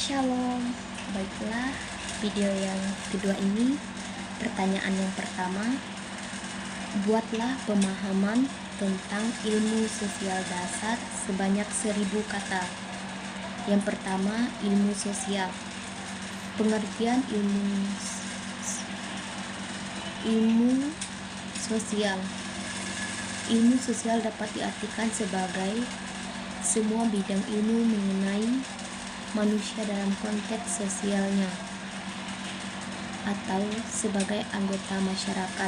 Shalom. Baiklah, video yang kedua ini, pertanyaan yang pertama, buatlah pemahaman tentang ilmu sosial dasar sebanyak 1000 kata. Yang pertama, ilmu sosial. Pengertian ilmu sosial. Ilmu sosial dapat diartikan sebagai semua bidang ilmu mengenai manusia dalam konteks sosialnya atau sebagai anggota masyarakat.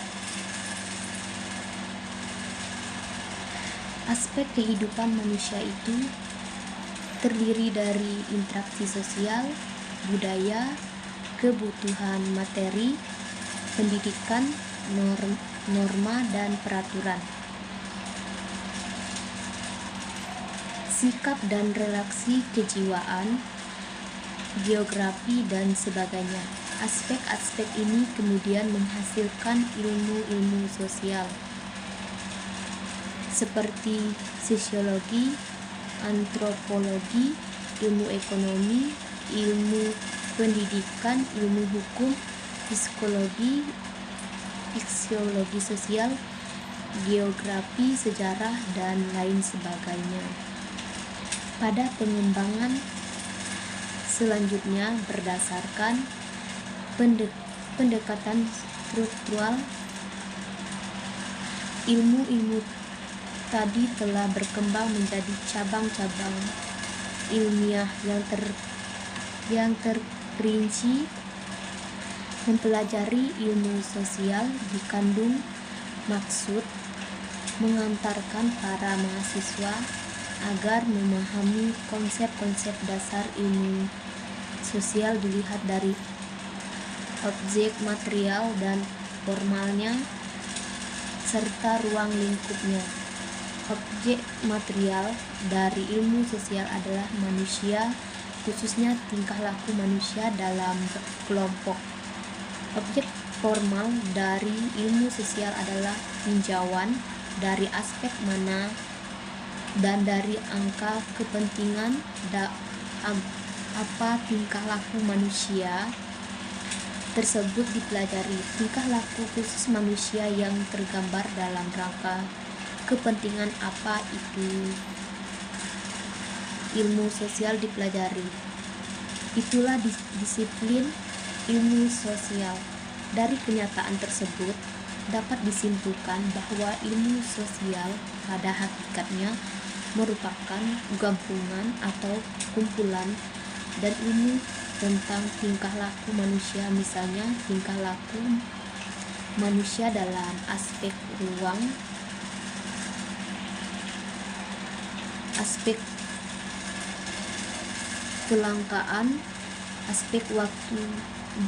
Aspek kehidupan manusia itu terdiri dari interaksi sosial, budaya, kebutuhan materi, pendidikan, norma, dan peraturan. Sikap dan relasi kejiwaan, geografi, dan sebagainya. Aspek-aspek ini kemudian menghasilkan ilmu-ilmu sosial seperti sosiologi, antropologi, ilmu ekonomi, ilmu pendidikan, ilmu hukum, psikologi sosial, geografi, sejarah, dan lain sebagainya. Pada pengembangan selanjutnya berdasarkan pendekatan struktural, ilmu-ilmu tadi telah berkembang menjadi cabang-cabang ilmiah yang terperinci. Mempelajari ilmu sosial dikandung maksud mengantarkan para mahasiswa agar memahami konsep-konsep dasar ilmu sosial dilihat dari objek material dan formalnya serta ruang lingkupnya. Objek material dari ilmu sosial adalah manusia, khususnya tingkah laku manusia dalam kelompok. Objek formal dari ilmu sosial adalah tinjauan dari aspek mana dan dari angka kepentingan apa tingkah laku manusia tersebut dipelajari. Tingkah laku khusus manusia yang tergambar dalam rangka kepentingan apa itu ilmu sosial dipelajari. Itulah disiplin ilmu sosial. Dari kenyataan tersebut dapat disimpulkan bahwa ilmu sosial pada hakikatnya merupakan gabungan atau kumpulan dan ilmu tentang tingkah laku manusia, misalnya tingkah laku manusia dalam aspek ruang, aspek kelangkaan, aspek waktu,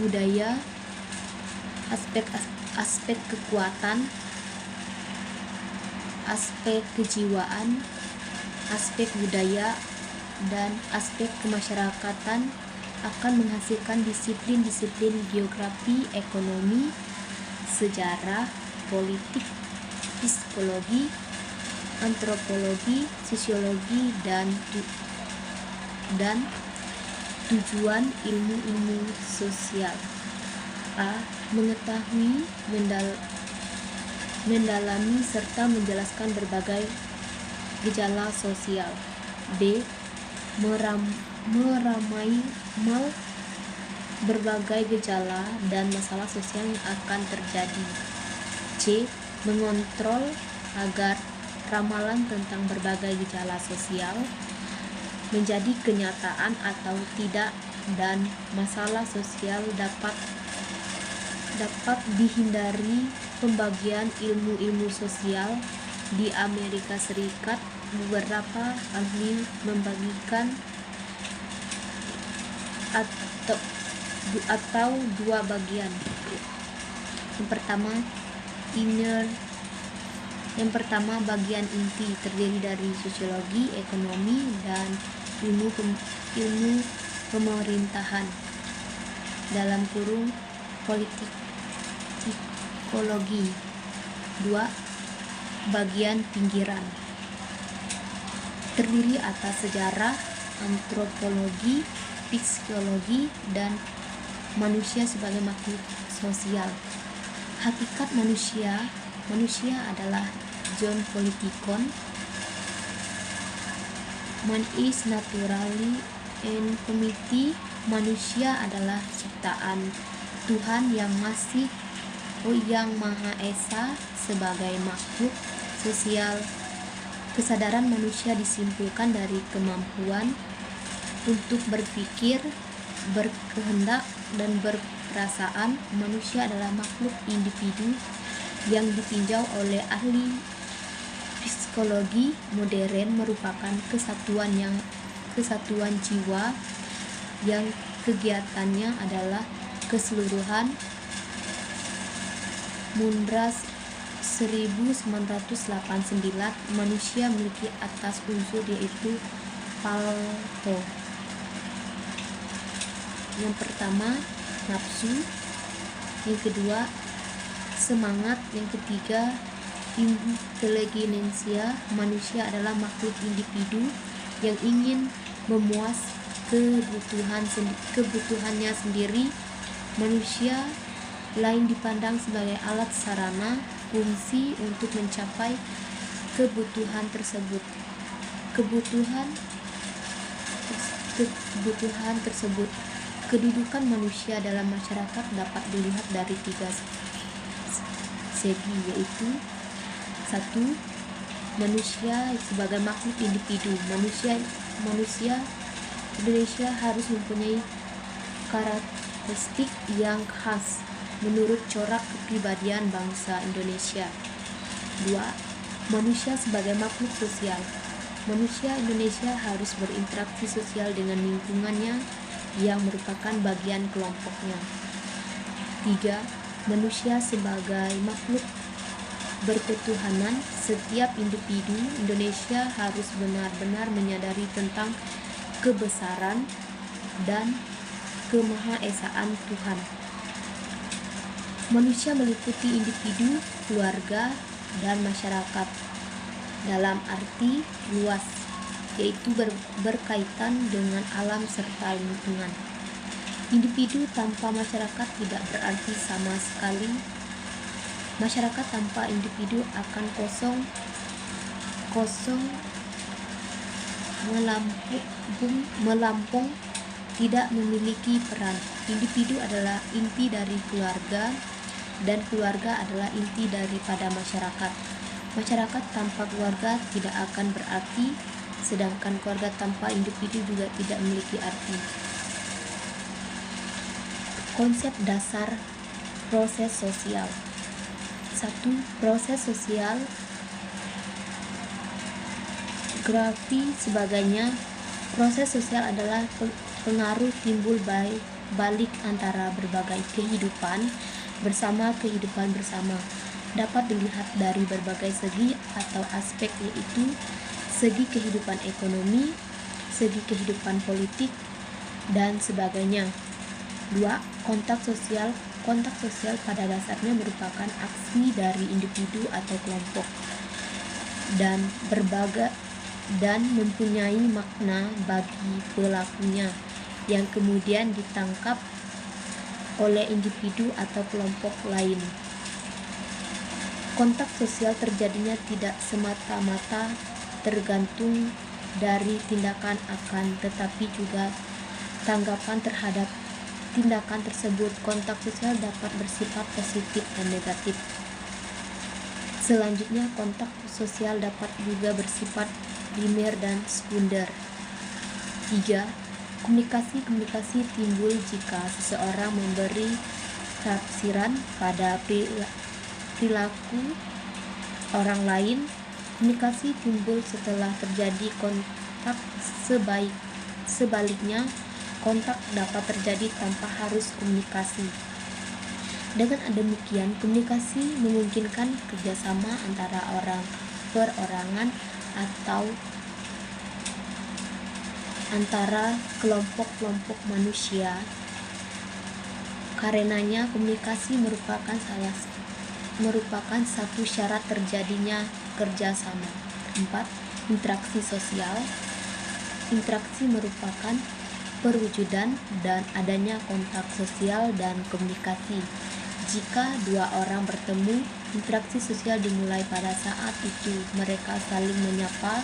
budaya, aspek kekuatan, aspek kejiwaan, aspek budaya, dan aspek kemasyarakatan akan menghasilkan disiplin-disiplin geografi, ekonomi, sejarah, politik, psikologi, antropologi, sosiologi, dan tujuan ilmu-ilmu sosial. A. Mengetahui, mendalami, serta menjelaskan berbagai gejala sosial. B. Meramai berbagai gejala dan masalah sosial yang akan terjadi. C. Mengontrol agar ramalan tentang berbagai gejala sosial menjadi kenyataan atau tidak, dan masalah sosial dapat dihindari. Pembagian ilmu-ilmu sosial di Amerika Serikat, beberapa ahli membagikan atau dua bagian. Yang pertama bagian inti terdiri dari sosiologi, ekonomi, dan ilmu pemerintahan (politik psikologi). 2. Bagian pinggiran terdiri atas sejarah, antropologi, psikologi dan manusia sebagai makhluk sosial. Hakikat manusia adalah John Politikon. Man is naturally and committee. Manusia adalah ciptaan Tuhan yang Maha Esa sebagai makhluk sosial. Kesadaran manusia disimpulkan dari kemampuan untuk berpikir, berkehendak, dan berperasaan. Manusia adalah makhluk individu yang ditinjau oleh ahli psikologi modern merupakan kesatuan jiwa yang kegiatannya adalah keseluruhan. Mundras 1989. Manusia memiliki atas unsur yaitu palto. Yang pertama nafsu, yang kedua semangat, yang ketiga inteligensia. Manusia adalah makhluk individu yang ingin memuas kebutuhannya sendiri. Manusia lain dipandang sebagai alat sarana fungsi untuk mencapai kebutuhan tersebut. Kedudukan manusia dalam masyarakat dapat dilihat dari 3 segi, yaitu 1. Manusia sebagai makhluk individu. Manusia Indonesia harus mempunyai karakteristik yang khas menurut corak kepribadian bangsa Indonesia. 2. Manusia sebagai makhluk sosial. Manusia Indonesia harus berinteraksi sosial dengan lingkungannya yang merupakan bagian kelompoknya. 3. Manusia sebagai makhluk berketuhanan. Setiap individu Indonesia harus benar-benar menyadari tentang kebesaran dan kemahaesaan Tuhan. Manusia meliputi individu, keluarga, dan masyarakat dalam arti luas, yaitu berkaitan dengan alam serta lingkungan. Individu tanpa masyarakat tidak berarti sama sekali. Masyarakat tanpa individu akan kosong, melampung, tidak memiliki peran. Individu adalah inti dari keluarga, dan keluarga adalah inti daripada masyarakat. Masyarakat tanpa keluarga tidak akan berarti, sedangkan keluarga tanpa individu juga tidak memiliki arti. Konsep dasar proses sosial. 1. Proses sosial, geografi sebagainya. Proses sosial adalah pengaruh timbul balik antara berbagai kehidupan bersama. Dapat dilihat dari berbagai segi atau aspek, yaitu segi kehidupan ekonomi, segi kehidupan politik, dan sebagainya. 2. Kontak sosial. Kontak sosial pada dasarnya merupakan aksi dari individu atau kelompok dan mempunyai makna bagi pelakunya yang kemudian ditangkap oleh individu atau kelompok lain. Kontak sosial terjadinya tidak semata-mata tergantung dari tindakan tetapi juga tanggapan terhadap tindakan tersebut. Kontak sosial dapat bersifat positif dan negatif. Selanjutnya, kontak sosial dapat juga bersifat primer dan sekunder. 3. Komunikasi timbul jika seseorang memberi tafsiran pada perilaku orang lain. Komunikasi timbul setelah terjadi kontak. Sebaliknya, kontak dapat terjadi tanpa harus komunikasi. Dengan demikian, komunikasi memungkinkan kerjasama antara perorangan atau antara kelompok-kelompok manusia. Karenanya, komunikasi merupakan satu syarat terjadinya kerjasama. 4. Interaksi sosial. Interaksi merupakan perwujudan dan adanya kontak sosial dan komunikasi. Jika dua orang bertemu, interaksi sosial dimulai pada saat itu. Mereka saling menyapa,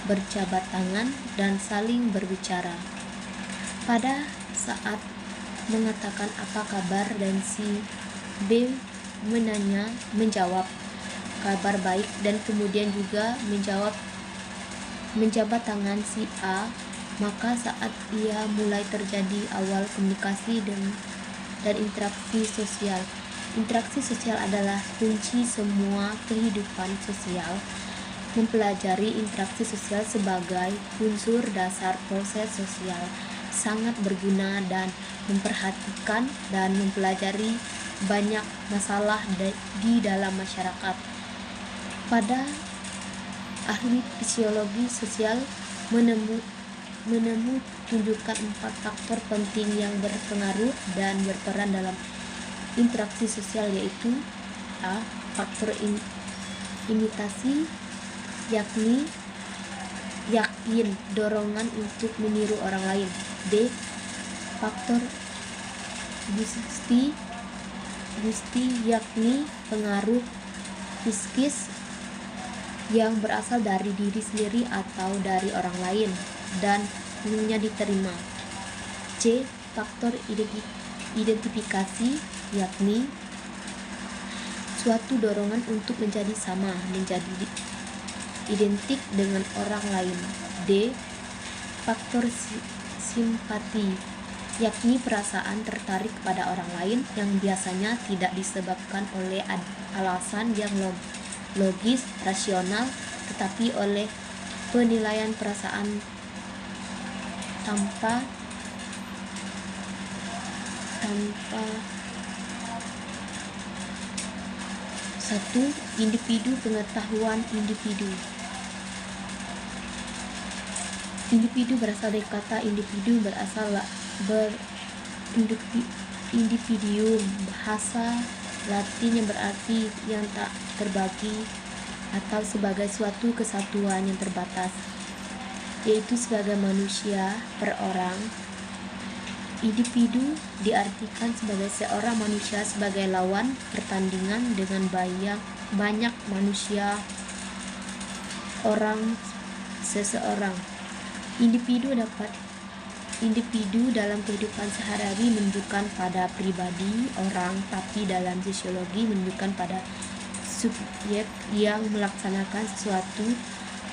berjabat tangan, dan saling berbicara. Pada saat mengatakan apa kabar dan si B menjawab kabar baik dan kemudian juga menjabat tangan si A, maka saat ia mulai terjadi awal komunikasi dan interaksi sosial. Interaksi sosial adalah kunci semua kehidupan sosial. Mempelajari interaksi sosial sebagai unsur dasar proses sosial sangat berguna dan memperhatikan dan mempelajari banyak masalah di dalam masyarakat. Pada ahli fisiologi sosial tunjukkan 4 faktor penting yang berpengaruh dan berperan dalam interaksi sosial, yaitu A. Faktor imitasi, yakni yakin dorongan untuk meniru orang lain. B. Faktor gusti, yakni pengaruh psikis yang berasal dari diri sendiri atau dari orang lain dan umumnya diterima. C. Faktor identifikasi, yakni suatu dorongan untuk menjadi sama, menjadi identik dengan orang lain. D. Faktor simpati, yakni perasaan tertarik pada orang lain yang biasanya tidak disebabkan oleh alasan yang logis, rasional, tetapi oleh penilaian perasaan tanpa satu. Individu, pengetahuan individu. Individu berasal dari kata individu, individuum, bahasa Latin yang berarti yang tak terbagi atau sebagai suatu kesatuan yang terbatas, yaitu sebagai manusia per orang. Individu diartikan sebagai seorang manusia sebagai lawan pertandingan dengan banyak manusia orang seseorang. Individu dalam kehidupan sehari-hari menunjukkan pada pribadi orang, tapi dalam sosiologi menunjukkan pada subjek yang melaksanakan sesuatu,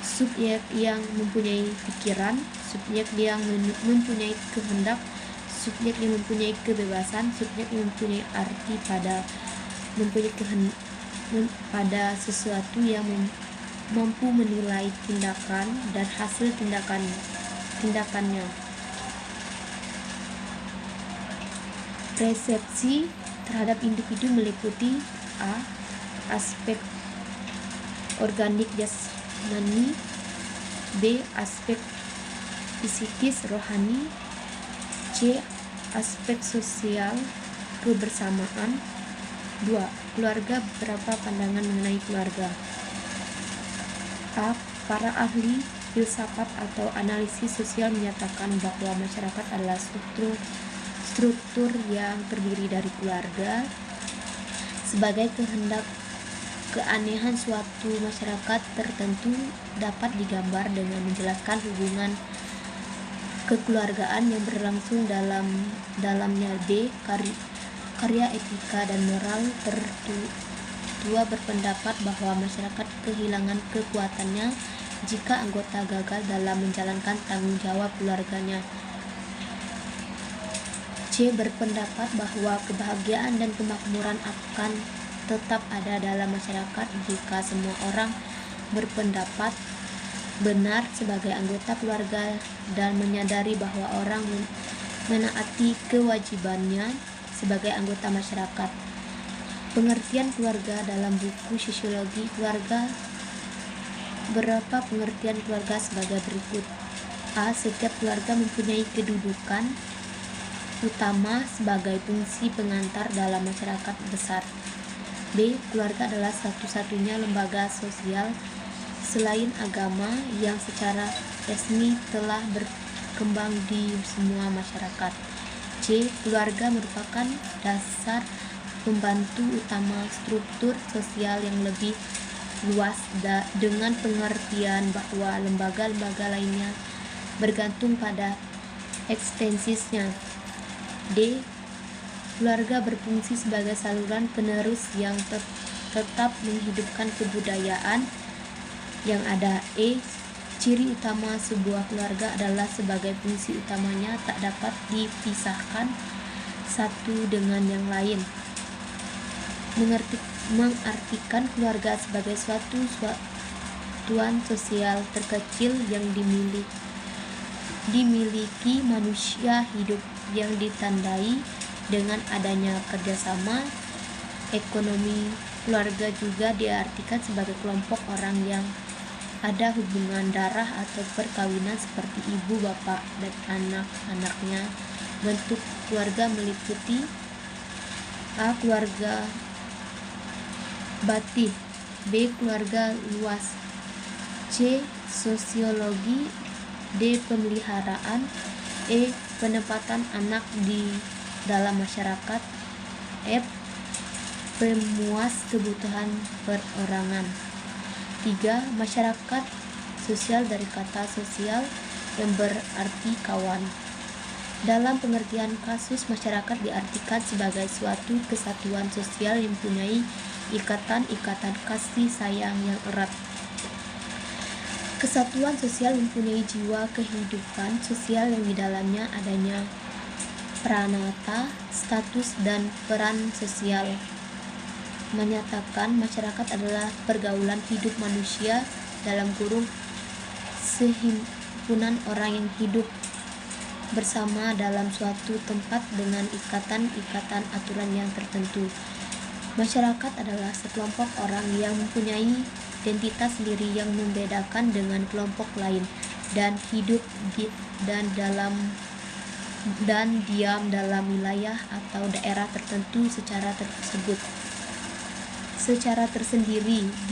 subjek yang mempunyai pikiran, subjek yang mempunyai kehendak, subjek yang mempunyai kebebasan, subjek yang mempunyai arti pada sesuatu yang mampu menilai tindakan dan hasil tindakannya. Persepsi terhadap individu meliputi A. Aspek organik jasmani, B. Aspek psikis rohani, C. Aspek sosial kebersamaan. 2. Keluarga, beberapa pandangan mengenai keluarga. A. Para ahli filsafat atau analisis sosial menyatakan bahwa masyarakat adalah struktur yang terdiri dari keluarga. Sebagai keanehan suatu masyarakat tertentu dapat digambar dengan menjelaskan hubungan kekeluargaan yang berlangsung dalamnya. B. Karya etika dan moral tertua berpendapat bahwa masyarakat kehilangan kekuatannya jika anggota gagal dalam menjalankan tanggung jawab keluarganya. C. Berpendapat bahwa kebahagiaan dan kemakmuran akan tetap ada dalam masyarakat jika semua orang berpendapat benar sebagai anggota keluarga dan menyadari bahwa orang menaati kewajibannya sebagai anggota masyarakat. Pengertian keluarga dalam buku Sosiologi Keluarga. Beberapa pengertian keluarga sebagai berikut. A. Setiap keluarga mempunyai kedudukan utama sebagai fungsi pengantar dalam masyarakat besar. B. Keluarga adalah satu-satunya lembaga sosial selain agama yang secara resmi telah berkembang di semua masyarakat. C. Keluarga merupakan dasar pembantu utama struktur sosial yang lebih luas dengan pengertian bahwa lembaga-lembaga lainnya bergantung pada ekstensinya. D. Keluarga berfungsi sebagai saluran penerus yang tetap menghidupkan kebudayaan yang ada. E. Ciri utama sebuah keluarga adalah sebagai fungsi utamanya tak dapat dipisahkan satu dengan yang lain. Mengartikan keluarga sebagai suatu satuan sosial terkecil yang dimiliki manusia hidup, yang ditandai dengan adanya kerjasama ekonomi. Keluarga juga diartikan sebagai kelompok orang yang ada hubungan darah atau perkawinan seperti ibu, bapak, dan anak-anaknya. Bentuk keluarga meliputi: A. Keluarga batin. B. Keluarga luas. C. Sosiologi. D. Pemeliharaan. E. Penempatan anak di dalam masyarakat. F. Pemuas kebutuhan perorangan. 3. Masyarakat sosial, dari kata sosial yang berarti kawan. Dalam pengertian kasus, masyarakat diartikan sebagai suatu kesatuan sosial yang mempunyai ikatan kasih sayang yang erat. Kesatuan sosial mempunyai jiwa kehidupan sosial yang di dalamnya adanya pranata, status, dan peran sosial. Menyatakan masyarakat adalah pergaulan hidup manusia sehimpunan orang yang hidup bersama dalam suatu tempat dengan ikatan aturan yang tertentu. Masyarakat adalah sekelompok orang yang mempunyai identitas sendiri yang membedakan dengan kelompok lain, dan hidup dan diam dalam wilayah atau daerah tertentu secara tersendiri.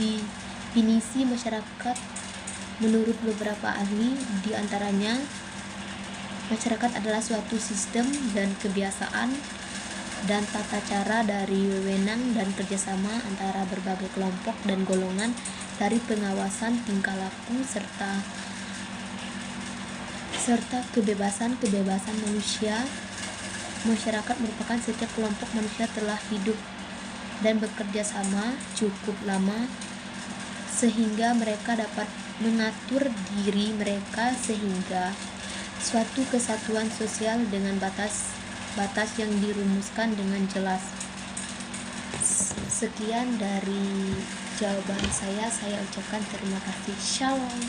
Definisi masyarakat menurut beberapa ahli, di antaranya masyarakat adalah suatu sistem dan kebiasaan dan tata cara dari wewenang dan kerjasama antara berbagai kelompok dan golongan, dari pengawasan tingkah laku serta kebebasan manusia. Masyarakat merupakan setiap kelompok manusia telah hidup dan bekerja sama cukup lama sehingga mereka dapat mengatur diri mereka sehingga suatu kesatuan sosial dengan batas yang dirumuskan dengan jelas. Sekian dari jawaban saya ucapkan terima kasih. Shalom.